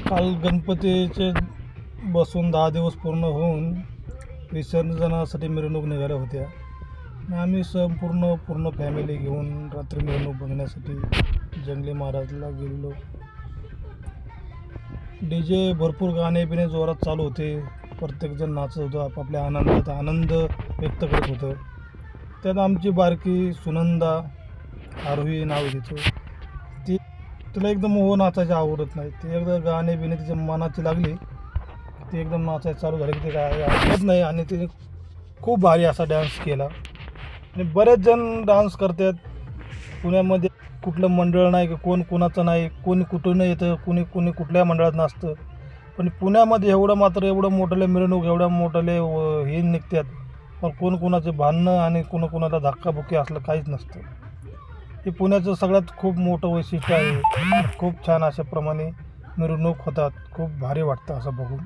काल गणपतीचे बसून 10 दिवस पूर्ण होऊन विसर्जनासाठी मिरवणूक निघाल्या होत्या. आम्ही पूर्ण फॅमिली घेऊन रात्री मिरवणूक बघण्यासाठी जंगली महाराजला गेलेलो. DJ भरपूर गाणे बिणे जोरात चालू होते. प्रत्येकजण नाचत होतं, आपापल्या आनंदात आनंद व्यक्त करत होतं. त्यात आमची बारकी सुनंदा, आरोही नाव आहे तिचं, तिला एकदम नाचायची आवडत नाही. ती एकदा गाणे बिणे तिच्या मनाची लागली, ती एकदम नाचायला चालू झाली की ते काय आवडत नाही. आणि तिने खूप भारी असा डान्स केला. आणि बरेच जण डान्स करतात पुण्यामध्ये. कुठलं मंडळ नाही की कोण कोणाचं नाही, कोणी कुठून येतं, कोणी कुठल्या मंडळात नाचतं. पण पुण्यामध्ये एवढं मोठले मिरवणूक, एवढ्या मोठले हे निघतात, पण कोण कोणाचे भांडणं आणि कोणाला धक्काबुक्की असलं काहीच नसतं. हे पुण्याचं सगळ्यात खूप मोठं वैशिष्ट्य आहे. खूप छान अशाप्रमाणे मिरवणूक होतात. खूप भारी वाटतं असं बघून.